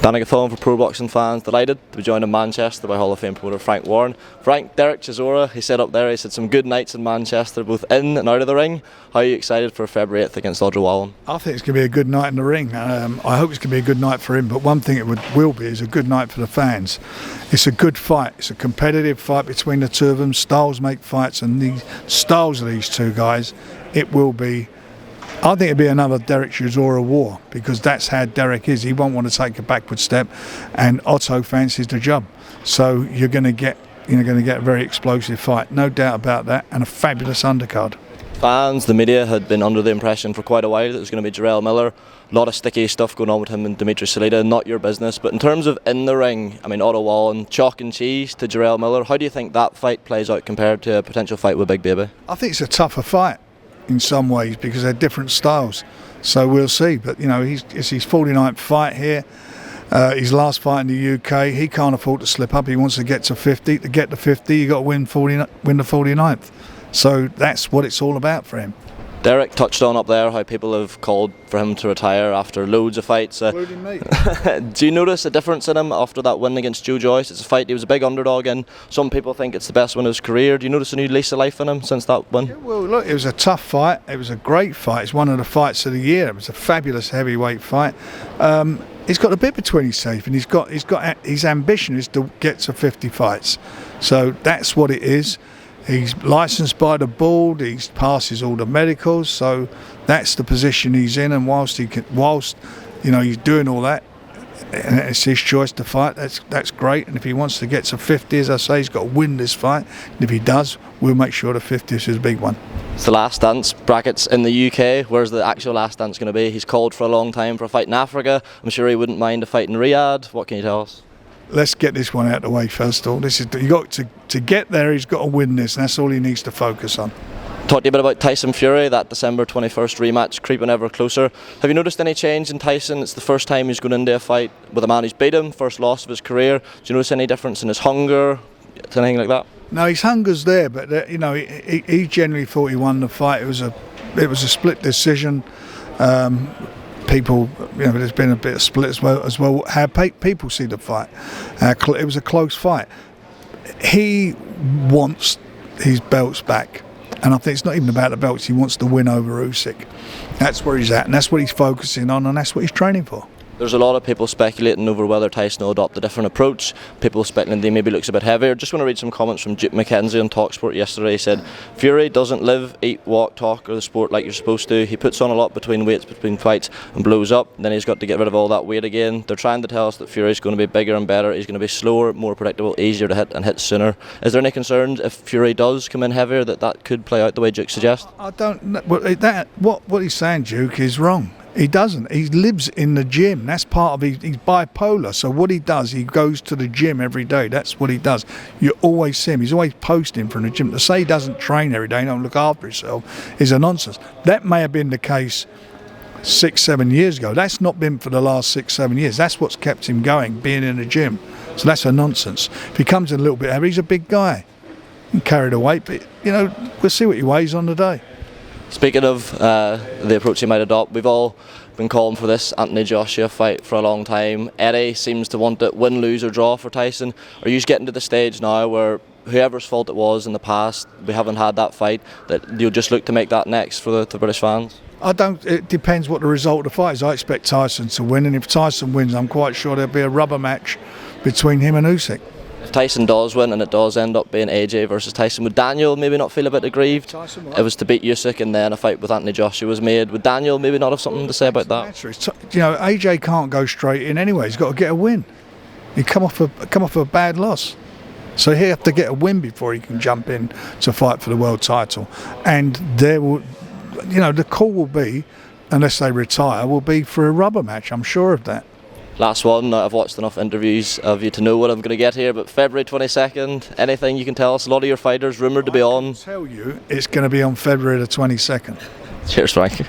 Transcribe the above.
Panic-a-thon for pro boxing fans. Delighted to be joined in Manchester by Hall of Fame promoter Frank Warren. Frank, Derek Chisora, he said up there, he said some good nights in Manchester, both in and out of the ring. How are you excited for February 8th against Audra Wallen? I think it's going to be a good night in the ring. I hope it's going to be a good night for him, but one thing it will be is a good night for the fans. It's a good fight. It's a competitive fight between the two of them. Styles make fights, and the styles of these two guys, it will be. I think it'll be another Derek Chisora war, because that's how Derek is. He won't want to take a backward step, and Otto fancies the job. So you're going to get a very explosive fight, no doubt about that, and a fabulous undercard. Fans, the media had been under the impression for quite a while that it was going to be Jarrell Miller. A lot of sticky stuff going on with him and Dimitri Salita, not your business. But in terms of in the ring, I mean, Audra Wallen, chalk and cheese to Jarrell Miller. How do you think that fight plays out compared to a potential fight with Big Baby? I think it's a tougher fight in some ways because they're different styles. So we'll see. But, it's his 49th fight here. His last fight in the UK. He can't afford to slip up. He wants to get to 50. To get to 50, you've got to win the 49th. So that's what it's all about for him. Derek touched on up there how people have called for him to retire after loads of fights. Including me. Do you notice a difference in him after that win against Joe Joyce? It's a fight he was a big underdog in. Some people think it's the best win of his career. Do you notice a new lease of life in him since that win? Yeah, well, look, it was a tough fight. It was a great fight. It's one of the fights of the year. It was a fabulous heavyweight fight. He's got a bit between his teeth, and he's got his ambition is to get to 50 fights. So that's what it is. He's licensed by the board. He passes all the medicals, so that's the position he's in. And whilst he's doing all that, and it's his choice to fight, that's great. And if he wants to get to 50, as I say, he's got to win this fight. And if he does, we'll make sure the 50th is a big one. It's the last dance brackets in the UK. Where's the actual last dance going to be? He's called for a long time for a fight in Africa. I'm sure he wouldn't mind a fight in Riyadh. What can you tell us? Let's get this one out of the way first of all. You got to get there. He's got to win this, and that's all he needs to focus on. Talk to you a bit about Tyson Fury, that December 21st rematch creeping ever closer. Have you noticed any change in Tyson? It's the first time he's going into a fight with a man who's beat him, first loss of his career. Do you notice any difference in his hunger, anything like that? No, his hunger's there, but he generally thought he won the fight. It was a split decision. People, there's been a bit of split as well. How people see the fight. It was a close fight. He wants his belts back, and I think it's not even about the belts. He wants to win over Usyk. That's where he's at, and that's what he's focusing on, and that's what he's training for. There's a lot of people speculating over whether Tyson will adopt a different approach. People speculating he maybe looks a bit heavier. Just want to read some comments from Duke McKenzie on Talksport yesterday. He said, Fury doesn't live, eat, walk, talk or the sport like you're supposed to. He puts on a lot between weights, between fights and blows up. Then he's got to get rid of all that weight again. They're trying to tell us that Fury's going to be bigger and better. He's going to be slower, more predictable, easier to hit and hit sooner. Is there any concerns if Fury does come in heavier that could play out the way Duke suggests? I don't know. What he's saying, Duke, is wrong. He doesn't. He lives in the gym. That's part of he's bipolar. So what he does, he goes to the gym every day. That's what he does. You always see him. He's always posting from the gym. To say he doesn't train every day and don't look after himself is a nonsense. That may have been the case 6-7 years ago. That's not been for the last 6-7 years. That's what's kept him going, being in the gym. So that's a nonsense. If he comes in a little bit heavy, he's a big guy. He carried a weight, but we'll see what he weighs on the day. Speaking of the approach he might adopt, we've all been calling for this Anthony Joshua fight for a long time. Eddie seems to want it win, lose or draw for Tyson. Are you getting to the stage now where whoever's fault it was in the past, we haven't had that fight, that you'll just look to make that next for the British fans? It depends what the result of the fight is. I expect Tyson to win, and if Tyson wins, I'm quite sure there'll be a rubber match between him and Usyk. If Tyson does win and it does end up being AJ versus Tyson, would Daniel maybe not feel a bit aggrieved? It was to beat Usyk and then a fight with Anthony Joshua was made. Would Daniel maybe not have something to say about that? AJ can't go straight in anyway. He's got to get a win. He come off a bad loss, so he have to get a win before he can jump in to fight for the world title. And there will, the call will be, unless they retire, will be for a rubber match. I'm sure of that. Last one, I've watched enough interviews of you to know what I'm going to get here, but February 22nd, anything you can tell us? A lot of your fighters rumoured to be on. I can tell you it's going to be on February the 22nd. Cheers, Frank.